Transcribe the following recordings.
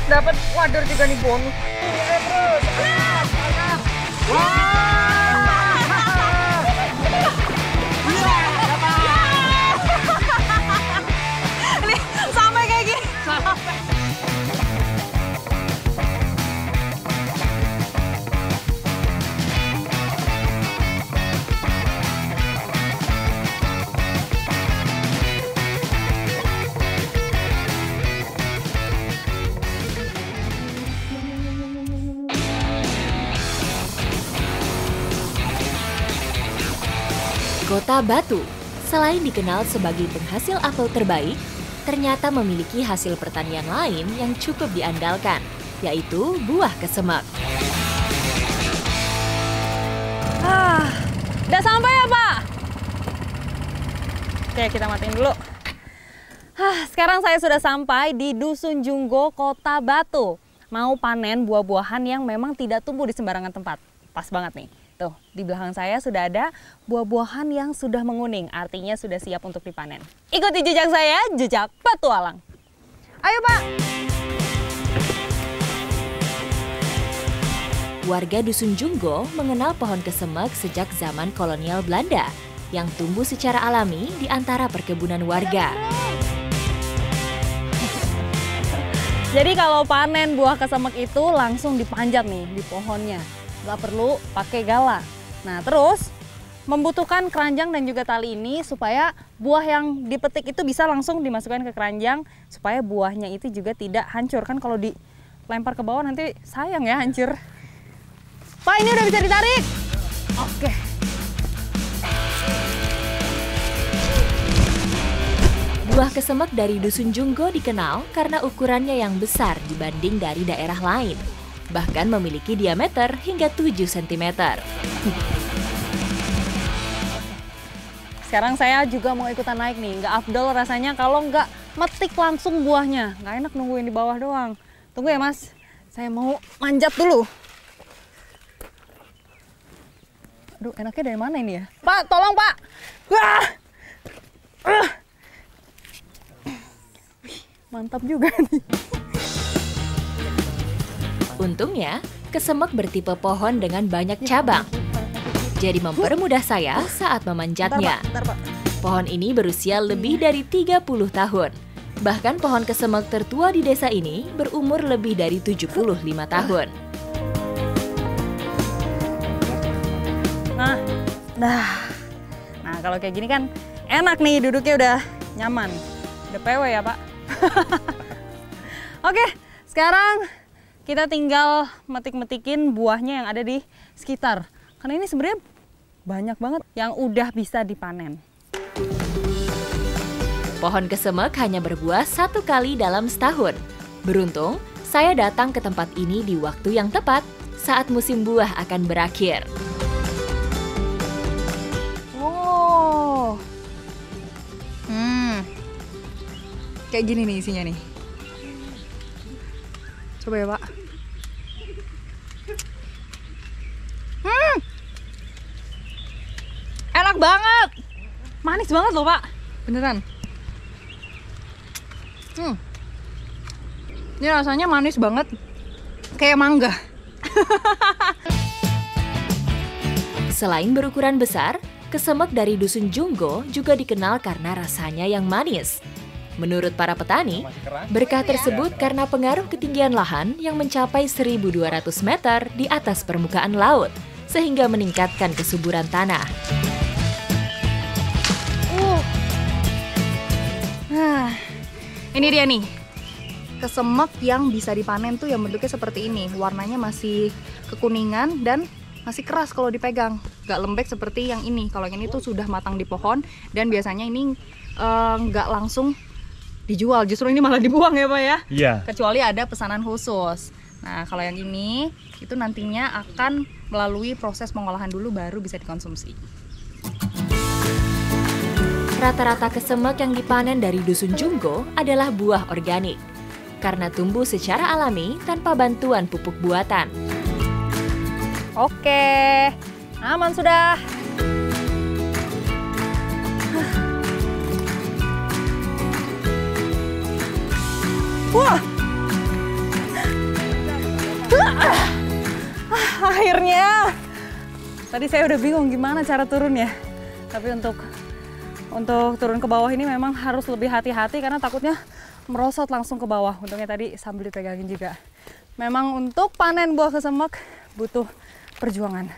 Dapat wader juga nih bonus. Terus. Ini sampai kayak gini. Kota Batu, selain dikenal sebagai penghasil apel terbaik, ternyata memiliki hasil pertanian lain yang cukup diandalkan, yaitu buah kesemek. Udah sampai ya, Pak? Oke, kita matiin dulu. Sekarang saya sudah sampai di Dusun Junggo, Kota Batu. Mau panen buah-buahan yang memang tidak tumbuh di sembarangan tempat. Pas banget nih. Tuh, di belakang saya sudah ada buah-buahan yang sudah menguning, artinya sudah siap untuk dipanen. Ikuti jejak saya, jejak petualang. Ayo, Pak! Warga Dusun Junggo mengenal pohon kesemek sejak zaman kolonial Belanda, yang tumbuh secara alami di antara perkebunan warga. Jadi kalau panen buah kesemek itu langsung dipanjat nih di pohonnya. Nggak perlu pakai gala. Nah, terus membutuhkan keranjang dan juga tali ini supaya buah yang dipetik itu bisa langsung dimasukkan ke keranjang supaya buahnya itu juga tidak hancur. Kan kalau dilempar ke bawah nanti sayang ya hancur. Pak, ini udah bisa ditarik. Oke. Buah kesemek dari Dusun Junggo dikenal karena ukurannya yang besar dibanding dari daerah lain. Bahkan memiliki diameter hingga 7 cm. Sekarang saya juga mau ikutan naik nih. Nggak afdol rasanya kalau nggak metik langsung buahnya. Nggak enak nungguin di bawah doang. Tunggu ya, Mas. Saya mau manjat dulu. Aduh, enaknya dari mana ini ya? Pak, tolong, Pak! Wah! Mantap juga nih. Untungnya, kesemek bertipe pohon dengan banyak cabang. Jadi mempermudah saya saat memanjatnya. Bentar, Pak. Pohon ini berusia lebih dari 30 tahun. Bahkan pohon kesemek tertua di desa ini berumur lebih dari 75 tahun. Nah, kalau kayak gini kan enak nih, duduknya udah nyaman. Udah PW ya, Pak? Oke, sekarang kita tinggal metik-metikin buahnya yang ada di sekitar. Karena ini sebenarnya banyak banget yang udah bisa dipanen. Pohon kesemek hanya berbuah 1 kali dalam setahun. Beruntung, saya datang ke tempat ini di waktu yang tepat saat musim buah akan berakhir. Oh, kayak gini nih isinya nih. Coba ya, Pak. Enak banget. Manis banget loh, Pak. Beneran. Ini rasanya manis banget. Kayak mangga. Selain berukuran besar, kesemek dari Dusun Junggo juga dikenal karena rasanya yang manis. Menurut para petani, berkah tersebut karena pengaruh ketinggian lahan yang mencapai 1.200 meter di atas permukaan laut, sehingga meningkatkan kesuburan tanah. Nah, ini dia nih. Kesemek yang bisa dipanen tuh yang bentuknya seperti ini. Warnanya masih kekuningan dan masih keras kalau dipegang. Nggak lembek seperti yang ini. Kalau yang ini tuh sudah matang di pohon dan biasanya ini nggak langsung dijual. Justru ini malah dibuang ya, Pak ya? Iya. Kecuali ada pesanan khusus. Nah, kalau yang ini itu nantinya akan melalui proses pengolahan dulu baru bisa dikonsumsi. Rata-rata kesemek yang dipanen dari Dusun Junggo adalah buah organik, karena tumbuh secara alami tanpa bantuan pupuk buatan. Oke, aman sudah. Wah, akhirnya. Tadi saya udah bingung gimana cara turunnya. Tapi untuk turun ke bawah ini memang harus lebih hati-hati karena takutnya merosot langsung ke bawah. Untungnya tadi sambil dipegangin juga. Memang untuk panen buah kesemek butuh perjuangan.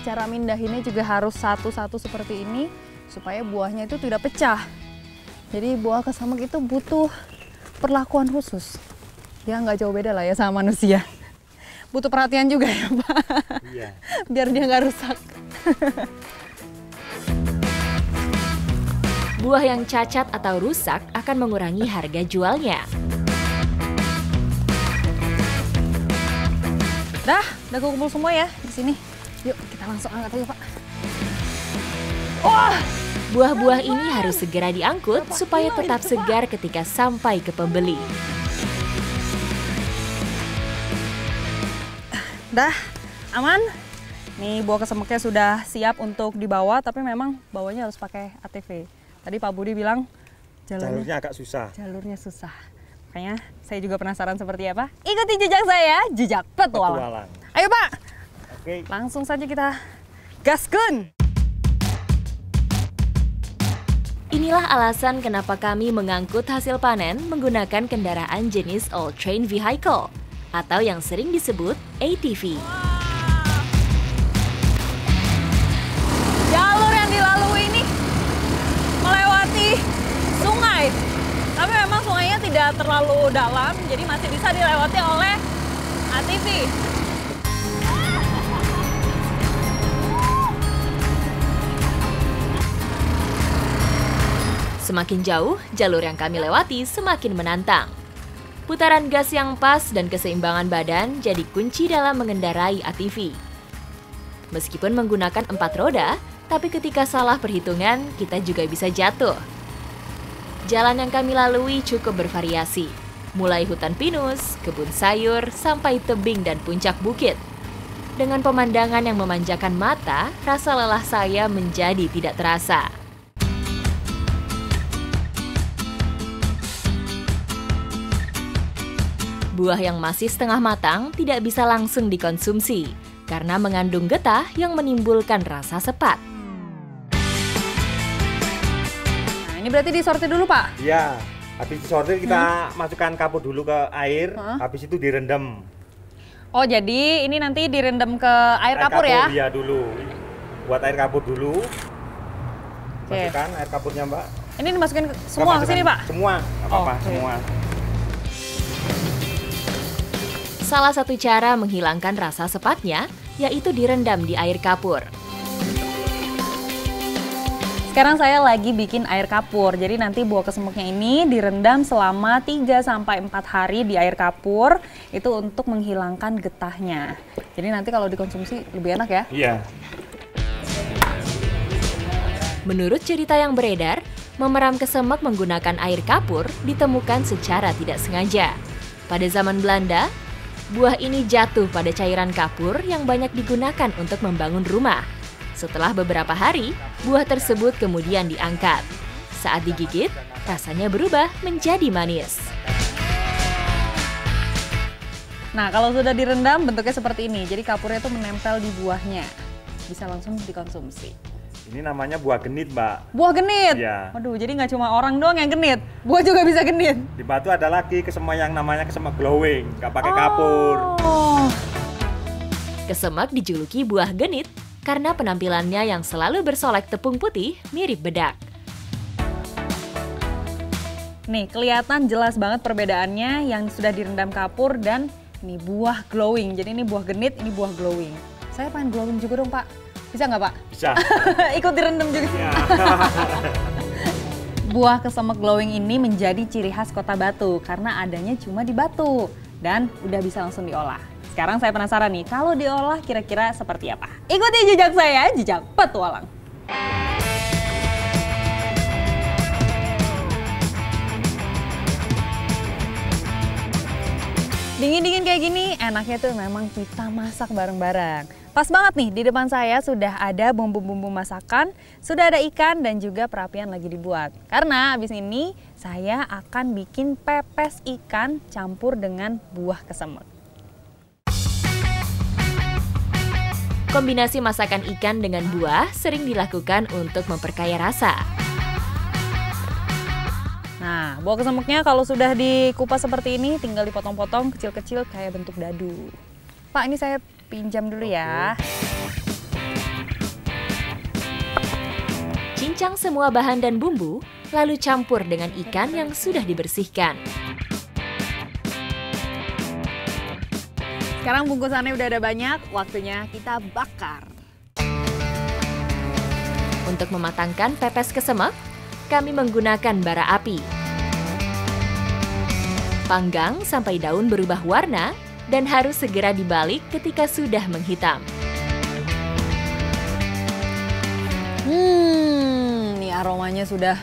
Cara mindahinnya juga harus satu-satu seperti ini supaya buahnya itu tidak pecah. Jadi buah kesemek itu butuh perlakuan khusus. Ya nggak jauh beda lah ya sama manusia. Butuh perhatian juga ya Pak. Iya. Biar dia nggak rusak. Buah yang cacat atau rusak akan mengurangi harga jualnya. Udah kumpul semua ya di sini. Yuk kita langsung angkat aja Pak. Wah! Buah-buah ini harus segera diangkut supaya tetap segar ketika sampai ke pembeli. Dah, aman. Nih buah kesemeknya sudah siap untuk dibawa, tapi memang bawanya harus pakai ATV. Tadi Pak Budi bilang jalurnya agak susah. Jalurnya susah. Makanya saya juga penasaran seperti apa. Ikuti jejak saya, jejak petualang. Ayo Pak. Oke. Langsung saja kita gaskeun. Inilah alasan kenapa kami mengangkut hasil panen menggunakan kendaraan jenis all-terrain vehicle atau yang sering disebut ATV. Jalur yang dilalui ini melewati sungai, tapi memang sungainya tidak terlalu dalam, jadi masih bisa dilewati oleh ATV. Semakin jauh, jalur yang kami lewati semakin menantang. Putaran gas yang pas dan keseimbangan badan jadi kunci dalam mengendarai ATV. Meskipun menggunakan 4 roda, tapi ketika salah perhitungan, kita juga bisa jatuh. Jalan yang kami lalui cukup bervariasi, mulai hutan pinus, kebun sayur, sampai tebing dan puncak bukit. Dengan pemandangan yang memanjakan mata, rasa lelah saya menjadi tidak terasa. Buah yang masih setengah matang tidak bisa langsung dikonsumsi karena mengandung getah yang menimbulkan rasa sepat. Nah, ini berarti disortir dulu, Pak? Iya, habis disortir kita masukkan kapur dulu ke air, habis itu direndam. Oh, jadi ini nanti direndam ke air kapur ya? Iya dulu, buat air kapur dulu. Masukkan air kapurnya, Mbak. Ini dimasukin semua ke sini, Pak? Semua, nggak apa-apa, semua. Salah satu cara menghilangkan rasa sepatnya yaitu direndam di air kapur. Sekarang saya lagi bikin air kapur. Jadi nanti buah kesemeknya ini direndam selama 3-4 hari di air kapur. Itu untuk menghilangkan getahnya. Jadi nanti kalau dikonsumsi lebih enak ya? Iya. Menurut cerita yang beredar, memeram kesemek menggunakan air kapur ditemukan secara tidak sengaja. Pada zaman Belanda, buah ini jatuh pada cairan kapur yang banyak digunakan untuk membangun rumah. Setelah beberapa hari, buah tersebut kemudian diangkat. Saat digigit, rasanya berubah menjadi manis. Nah, kalau sudah direndam bentuknya seperti ini. Jadi kapurnya itu menempel di buahnya. Bisa langsung dikonsumsi. Ini namanya buah genit, Mbak. Buah genit? Iya. Waduh, jadi nggak cuma orang doang yang genit. Buah juga bisa genit. Di Batu ada lagi kesemek yang namanya kesemek glowing, nggak pakai kapur. Kesemek dijuluki buah genit karena penampilannya yang selalu bersolek tepung putih mirip bedak. Nih, kelihatan jelas banget perbedaannya yang sudah direndam kapur dan ini buah glowing. Jadi ini buah genit, ini buah glowing. Saya pengen glowing juga dong, Pak. Bisa nggak, Pak? Bisa. Ikut direndam juga. Ya. Buah kesemek glowing ini menjadi ciri khas Kota Batu karena adanya cuma di Batu dan udah bisa langsung diolah. Sekarang saya penasaran nih, kalau diolah kira-kira seperti apa? Ikuti jejak saya, jejak petualang. Dingin-dingin kayak gini, enaknya tuh memang kita masak bareng-bareng. Pas banget nih, di depan saya sudah ada bumbu-bumbu masakan, sudah ada ikan dan juga perapian lagi dibuat. Karena abis ini saya akan bikin pepes ikan campur dengan buah kesemek. Kombinasi masakan ikan dengan buah sering dilakukan untuk memperkaya rasa. Nah, buah kesemeknya kalau sudah dikupas seperti ini, tinggal dipotong-potong kecil-kecil kayak bentuk dadu. Pak, ini saya pinjam dulu ya. Cincang semua bahan dan bumbu, lalu campur dengan ikan yang sudah dibersihkan. Sekarang bungkusannya udah ada banyak, waktunya kita bakar. Untuk mematangkan pepes kesemek, kami menggunakan bara api. Panggang sampai daun berubah warna dan harus segera dibalik ketika sudah menghitam. Nih aromanya sudah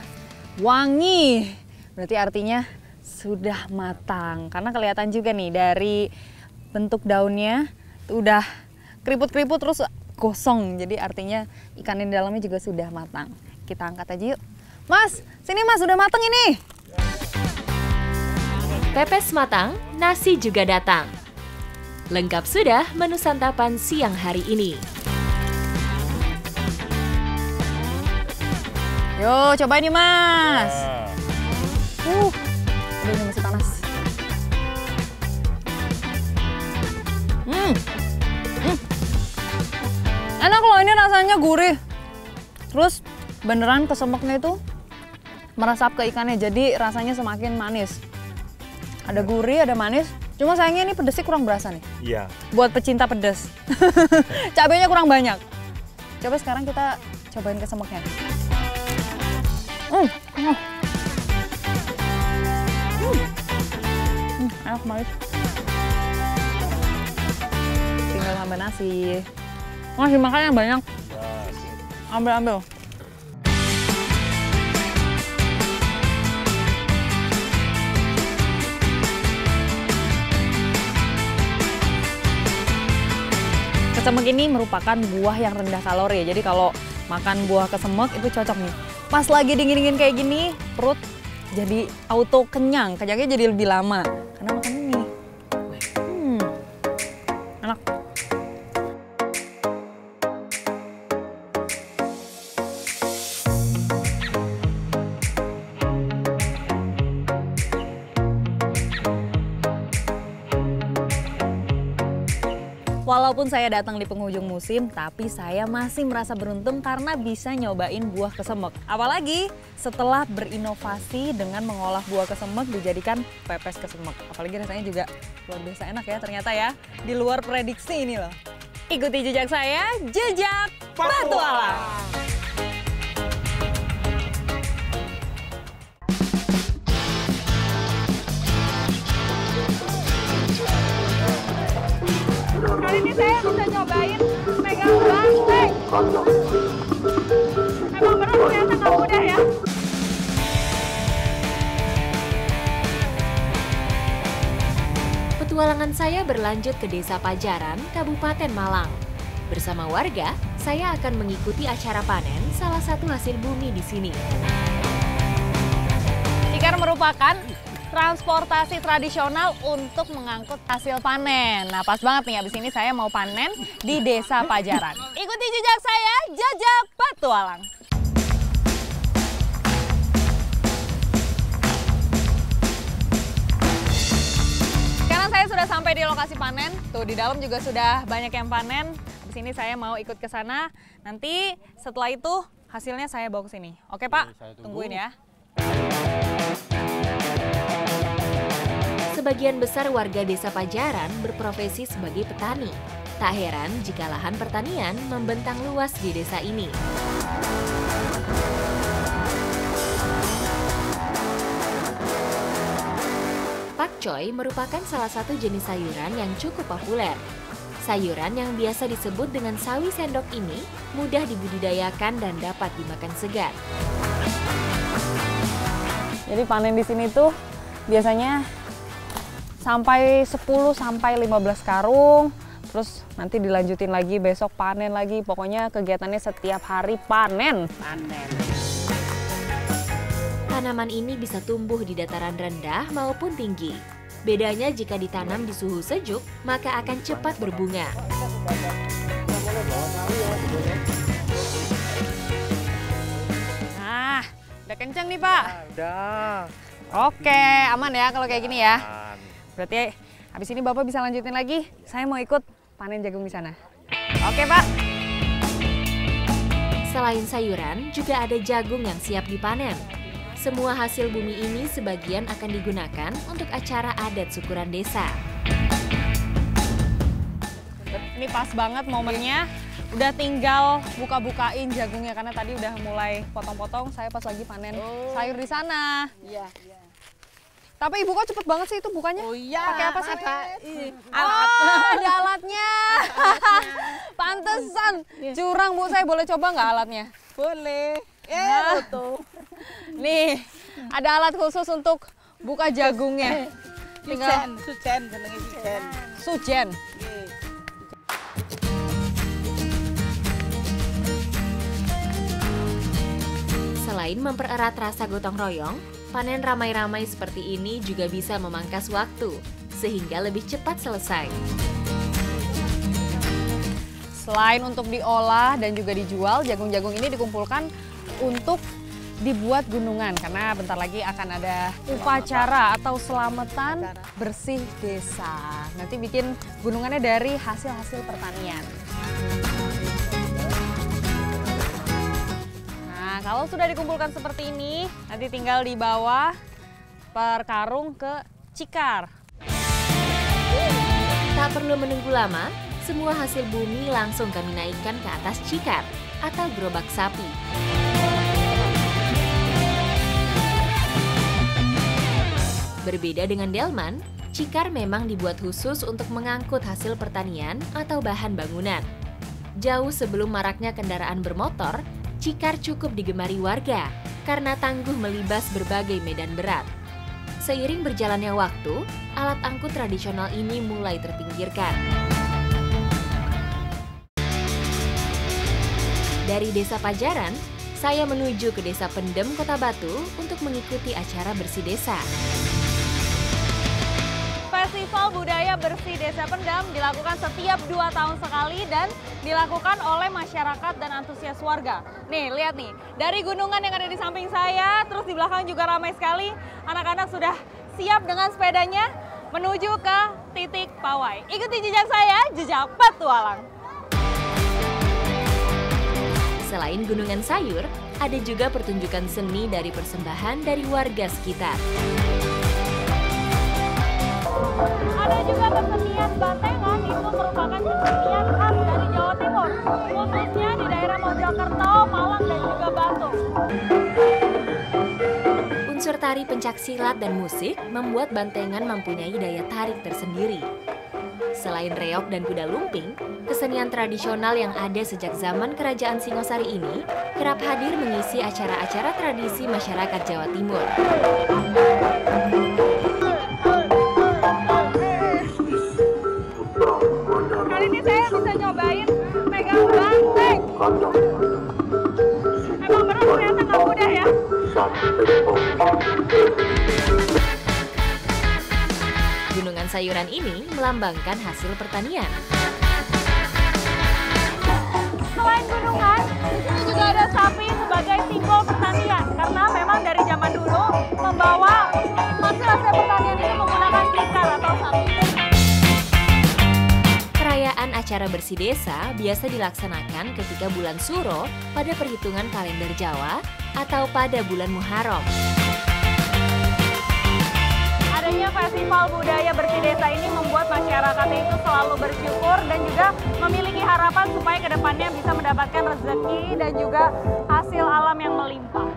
wangi. Berarti artinya sudah matang. Karena kelihatan juga nih dari bentuk daunnya udah keriput-keriput terus gosong. Jadi artinya ikan di dalamnya juga sudah matang. Kita angkat aja yuk. Mas, sini Mas, udah matang ini. Pepes matang, nasi juga datang. Lengkap sudah menu santapan siang hari ini. Yo, coba ini Mas. Aduh, ini masih panas. Enak loh, ini rasanya gurih. Terus beneran kesemeknya itu meresap ke ikannya, jadi rasanya semakin manis. Ada gurih, ada manis. Cuma sayangnya ini pedesnya kurang berasa nih. Iya. Buat pecinta pedas. Cabenya kurang banyak. Coba sekarang kita cobain kesemeknya. Enak banget. Tinggal tambah nasi. Masih makannya banyak. Ambil. Kesemek ini merupakan buah yang rendah kalori. Jadi kalau makan buah kesemek itu cocok nih. Pas lagi dingin-dingin kayak gini, perut jadi auto kenyang. Kenyangnya jadi lebih lama. Karena makan ini. Enak. Walaupun saya datang di penghujung musim, tapi saya masih merasa beruntung karena bisa nyobain buah kesemek. Apalagi setelah berinovasi dengan mengolah buah kesemek dijadikan pepes kesemek. Apalagi rasanya juga luar biasa enak ya ternyata ya. Di luar prediksi ini loh. Ikuti jejak saya, jejak petualang. Kali ini saya bisa nyobain megang banteng. Emang benar ternyata nggak mudah ya. Petualangan saya berlanjut ke Desa Pajaran, Kabupaten Malang. Bersama warga, saya akan mengikuti acara panen salah satu hasil bumi di sini. Tikar merupakan transportasi tradisional untuk mengangkut hasil panen. Nah, pas banget nih, abis ini saya mau panen di Desa Pajaran. Ikuti jejak saya, jejak petualang. Sekarang saya sudah sampai di lokasi panen. Tuh, di dalam juga sudah banyak yang panen. Abis ini saya mau ikut ke sana. Nanti setelah itu hasilnya saya bawa ke sini. Oke, Pak? Tungguin ya. Sebagian besar warga Desa Pajaran berprofesi sebagai petani. Tak heran jika lahan pertanian membentang luas di desa ini. Pakcoy merupakan salah satu jenis sayuran yang cukup populer. Sayuran yang biasa disebut dengan sawi sendok ini mudah dibudidayakan dan dapat dimakan segar. Jadi panen di sini tuh biasanya sampai 10 sampai 15 karung. Terus nanti dilanjutin lagi besok panen lagi. Pokoknya kegiatannya setiap hari panen. Tanaman ini bisa tumbuh di dataran rendah maupun tinggi. Bedanya jika ditanam di suhu sejuk, maka akan cepat berbunga. Nah, udah kenceng nih Pak. Udah. Oke, aman ya kalau kayak gini ya. Berarti habis ini Bapak bisa lanjutin lagi. Saya mau ikut panen jagung di sana. Oke Pak. Selain sayuran, juga ada jagung yang siap dipanen. Semua hasil bumi ini sebagian akan digunakan untuk acara adat syukuran desa. Ini pas banget momennya. Udah tinggal buka-bukain jagungnya karena tadi udah mulai potong-potong. Saya pas lagi panen sayur di sana. Iya. Tapi ibu kok cepet banget sih itu bukanya? Oh iya. Pakai apa sih? Alat. Oh, ada alatnya. Pantesan. Curang Bu, saya boleh coba nggak alatnya? Boleh. Betul. Nih, ada alat khusus untuk buka jagungnya. Tinggal Sujen, jenenge sujen. sujen. Selain mempererat rasa gotong royong, panen ramai-ramai seperti ini juga bisa memangkas waktu, sehingga lebih cepat selesai. Selain untuk diolah dan juga dijual, jagung-jagung ini dikumpulkan untuk dibuat gunungan karena bentar lagi akan ada upacara atau selamatan bersih desa. Nanti bikin gunungannya dari hasil-hasil pertanian. Nah, kalau sudah dikumpulkan seperti ini, nanti tinggal dibawa per karung ke Cikar. Tak perlu menunggu lama, semua hasil bumi langsung kami naikkan ke atas Cikar atau gerobak sapi. Berbeda dengan delman, Cikar memang dibuat khusus untuk mengangkut hasil pertanian atau bahan bangunan. Jauh sebelum maraknya kendaraan bermotor, Cikar cukup digemari warga karena tangguh melibas berbagai medan berat. Seiring berjalannya waktu, alat angkut tradisional ini mulai terpinggirkan. Dari Desa Pajaran, saya menuju ke Desa Pendem, Kota Batu untuk mengikuti acara bersih desa. Festival Budaya Bersih Desa Pendem dilakukan setiap 2 tahun sekali dan dilakukan oleh masyarakat dan antusias warga. Nih, lihat nih, dari gunungan yang ada di samping saya, terus di belakang juga ramai sekali. Anak-anak sudah siap dengan sepedanya menuju ke titik pawai. Ikuti jejak saya, jejak petualang. Selain gunungan sayur, ada juga pertunjukan seni dari persembahan dari warga sekitar. Ada juga kesenian Bantengan, itu merupakan kesenian khas dari Jawa Timur, khususnya di daerah Mojokerto, Malang, dan juga Batu. Unsur tari pencaksilat dan musik membuat Bantengan mempunyai daya tarik tersendiri. Selain reog dan kuda lumping, kesenian tradisional yang ada sejak zaman Kerajaan Singosari ini kerap hadir mengisi acara-acara tradisi masyarakat Jawa Timur. Kali ini saya bisa nyobain megang banteng. Emang benar ternyata nggak mudah ya. Gunungan sayuran ini melambangkan hasil pertanian. Selain gunungan, ini juga ada sapi sebagai simbol pertanian. Karena memang dari zaman dulu membawa hasil-hasil pertanian ini menggunakan tikar atau sapi. Perayaan acara bersih desa biasa dilaksanakan ketika bulan Suro pada perhitungan kalender Jawa atau pada bulan Muharram. Adanya festival budaya bersih desa ini membuat masyarakat itu selalu bersyukur dan juga memiliki harapan supaya kedepannya bisa mendapatkan rezeki dan juga hasil alam yang melimpah.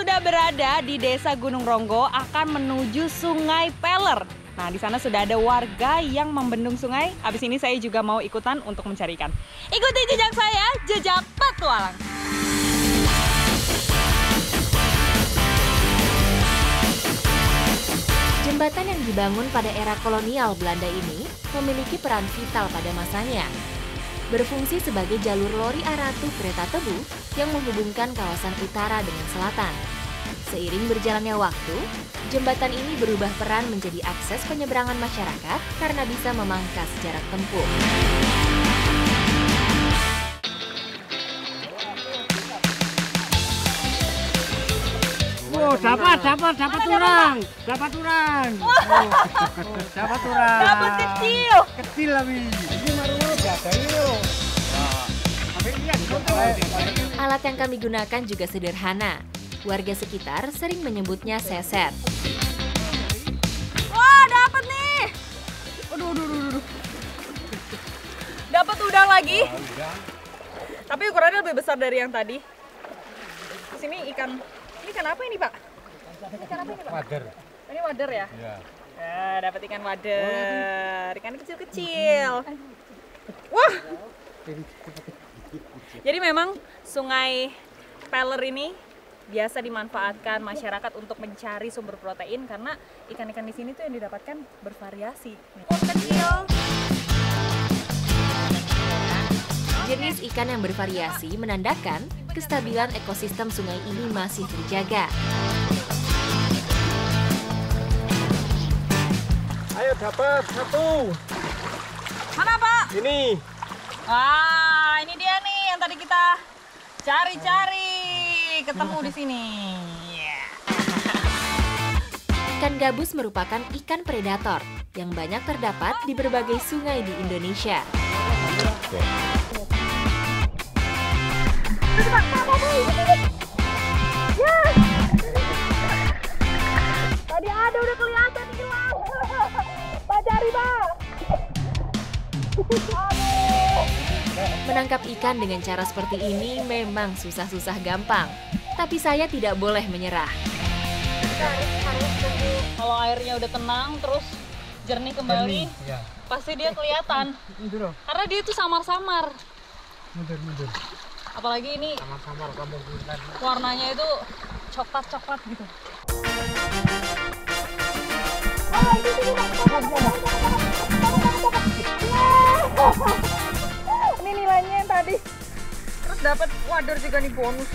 sudah berada di Desa Gunung Ronggo akan menuju Sungai Peller. Nah, di sana sudah ada warga yang membendung sungai. Habis ini saya juga mau ikutan untuk mencari ikan. Ikuti jejak saya, jejak petualang. Jembatan yang dibangun pada era kolonial Belanda ini memiliki peran vital pada masanya. Berfungsi sebagai jalur lori aratu kereta tebu yang menghubungkan kawasan utara dengan selatan. Seiring berjalannya waktu, jembatan ini berubah peran menjadi akses penyeberangan masyarakat karena bisa memangkas jarak tempuh. Oh, dapat orang. Dapat Kecil. Kecil lagi. Ini maru-maru biasa ini loh. Alat yang kami gunakan juga sederhana. Warga sekitar sering menyebutnya seset. Wah, dapat nih. Aduh. Dapat udang lagi. Tapi ukurannya lebih besar dari yang tadi. Di sini ikan apa ini, Pak? Ikan apa ini, Pak? Wader. Ini wader ya? Iya. Ya, dapat ikan wader. Ikan kecil-kecil. Wah. Jadi memang Sungai Peller ini biasa dimanfaatkan masyarakat untuk mencari sumber protein karena ikan-ikan di sini tuh yang didapatkan bervariasi. Kecil. Jenis ikan yang bervariasi menandakan kestabilan ekosistem sungai ini masih terjaga. Ayo dapat satu. Mana, Pak? Ini. Wah, ini dia nih yang tadi kita cari-cari. Ketemu di sini. Ikan gabus merupakan ikan predator yang banyak terdapat di berbagai sungai di Indonesia. Tadi ada udah kelihatan hilang. Pak cari, Pak. Menangkap ikan dengan cara seperti ini memang susah-susah gampang. Tapi saya tidak boleh menyerah. Kalau airnya udah tenang terus jernih kembali, Ya. pasti dia kelihatan. Mundur. Karena dia tuh samar-samar. Mundur. Apalagi ini Samar-samar kamu bukan. warnanya itu coklat-coklat gitu. Ini nilainya yang tadi. Terus dapat wader juga nih bonus.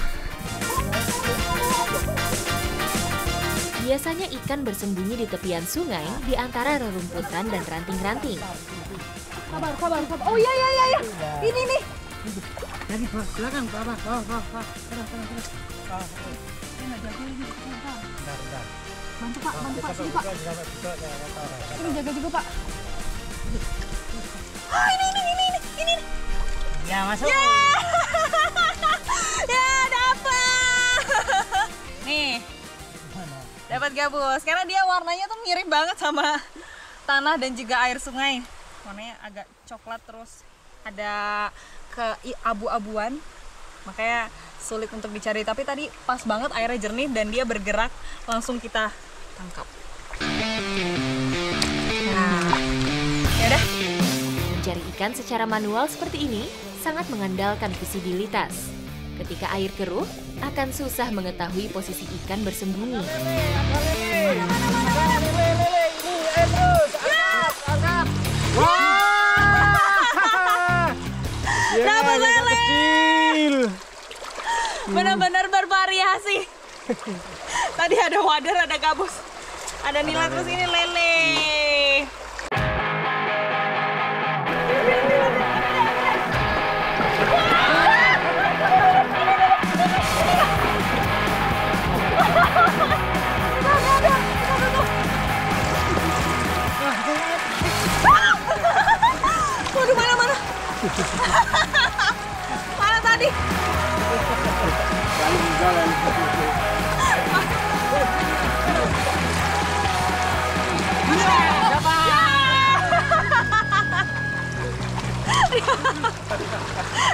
Biasanya ikan bersembunyi di tepian sungai di antara rerumputan dan ranting-ranting. Sabar. Oh iya. Ini nih. Lagi belakang bawah. Bantu Pak, sini Pak. Ini jaga juga Pak. Oh ini. Ya, masuk. Ya dapat. Nih. Dapat gabus. Karena dia warnanya tuh mirip banget sama tanah dan juga air sungai. Warnanya agak coklat terus ada abu-abuan. Makanya sulit untuk dicari. Tapi tadi pas banget airnya jernih dan dia bergerak, langsung kita tangkap. Nah, yaudah. Mencari ikan secara manual seperti ini sangat mengandalkan visibilitas. Ketika air keruh, akan susah mengetahui posisi ikan bersembunyi. Dapat lele. Kecil. Benar-benar bervariasi. Tadi ada wader, ada gabus, ada nila, terus ini lele. Waduh, mana? Mana tadi?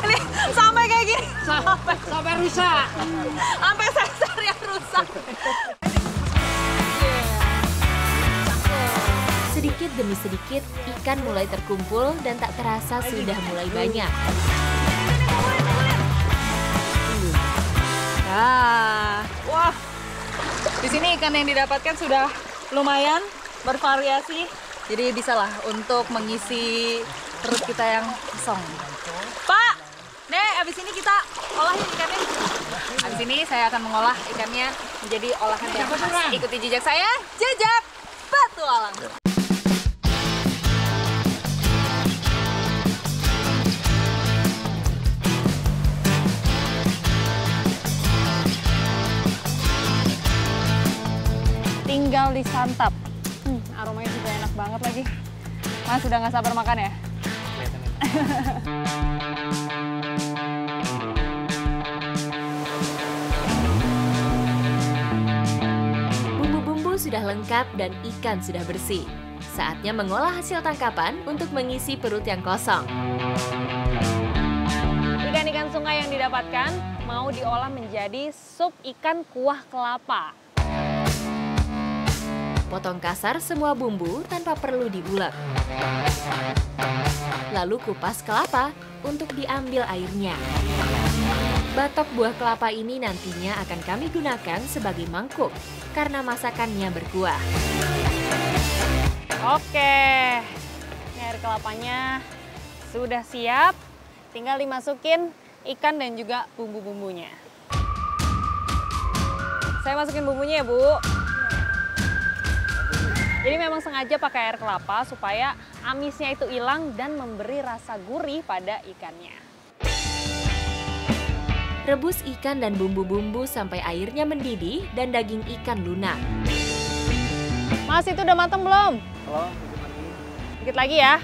Ini sampai kayak gini. Sampai rusak. Sampai sensor yang rusak. Sedikit demi sedikit, ikan mulai terkumpul dan tak terasa sudah mulai banyak. Nah, wah, di sini ikan yang didapatkan sudah lumayan bervariasi. Jadi bisalah untuk mengisi perut kita yang kosong. Pak, abis ini kita olahin ikannya. Abis ini saya akan mengolah ikannya menjadi olahan yang khas. Ikuti jejak saya, jejak petualang. Tinggal disantap. Aromanya juga enak banget lagi. Mas sudah nggak sabar makan ya? Bumbu-bumbu sudah lengkap dan ikan sudah bersih. Saatnya mengolah hasil tangkapan untuk mengisi perut yang kosong. Ikan-ikan sungai yang didapatkan mau diolah menjadi sup ikan kuah kelapa. Potong kasar semua bumbu tanpa perlu diulek. Lalu kupas kelapa untuk diambil airnya. Batok buah kelapa ini nantinya akan kami gunakan sebagai mangkuk karena masakannya berkuah. Oke, ini air kelapanya sudah siap. Tinggal dimasukin ikan dan juga bumbu-bumbunya. Saya masukin bumbunya ya, Bu. Jadi memang sengaja pakai air kelapa supaya amisnya itu hilang dan memberi rasa gurih pada ikannya. Rebus ikan dan bumbu-bumbu sampai airnya mendidih dan daging ikan lunak. Mas, itu udah matang belum? Halo, Dikit lagi ya.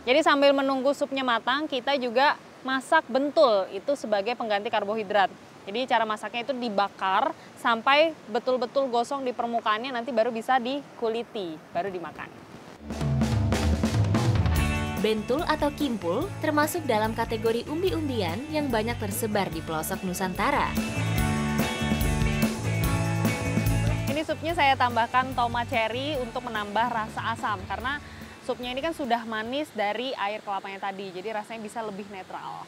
Jadi sambil menunggu supnya matang, kita juga masak bentul. Itu sebagai pengganti karbohidrat. Jadi cara masaknya itu dibakar sampai betul-betul gosong di permukaannya, nanti baru bisa dikuliti, baru dimakan. Bentul atau kimpul termasuk dalam kategori umbi-umbian yang banyak tersebar di pelosok Nusantara. Ini supnya saya tambahkan tomat cherry untuk menambah rasa asam, karena supnya ini kan sudah manis dari air kelapanya tadi, jadi rasanya bisa lebih netral.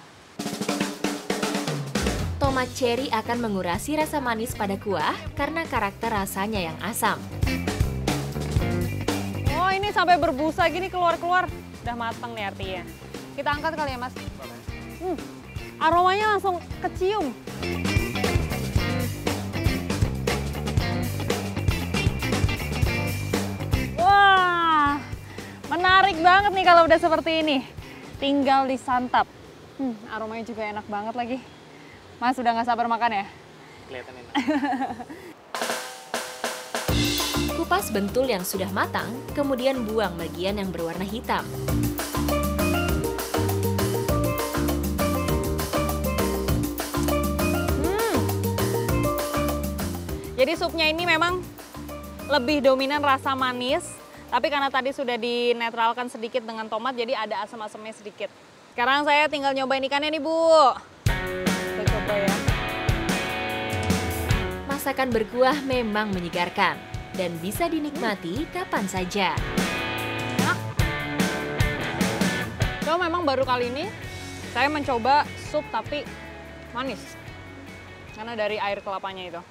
Tomat cherry akan mengurasi rasa manis pada kuah karena karakter rasanya yang asam. Oh, ini sampai berbusa gini keluar-keluar. Udah matang nih artinya. Kita angkat kali ya, Mas. Aromanya langsung kecium. Wah, menarik banget nih kalau udah seperti ini. Tinggal disantap. Aromanya juga enak banget lagi. Mas udah nggak sabar makan ya? kelihatan enak. Kupas bentul yang sudah matang, kemudian buang bagian yang berwarna hitam. Jadi supnya ini memang lebih dominan rasa manis, tapi karena tadi sudah dinetralkan sedikit dengan tomat, jadi ada asam-asamnya sedikit. Sekarang saya tinggal nyobain ikannya nih, Bu. Kita coba ya. Masakan berkuah memang menyegarkan dan bisa dinikmati kapan saja. So, memang baru kali ini saya mencoba sup tapi manis. Karena dari air kelapanya itu.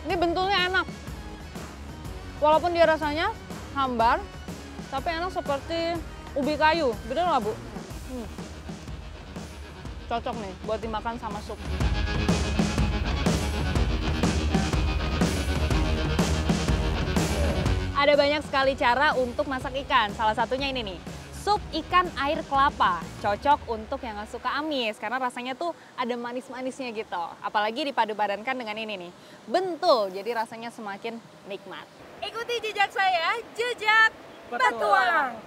Ini bentuknya enak. Walaupun dia rasanya hambar, tapi enak seperti ubi kayu. Bener nggak, Bu? Cocok nih buat dimakan sama sup. Ada banyak sekali cara untuk masak ikan. Salah satunya ini nih, sup ikan air kelapa. Cocok untuk yang nggak suka amis, karena rasanya tuh ada manis-manisnya gitu. Apalagi dipadu-padankan dengan ini nih, bentul, jadi rasanya semakin nikmat. Ikuti jejak saya, jejak petualang.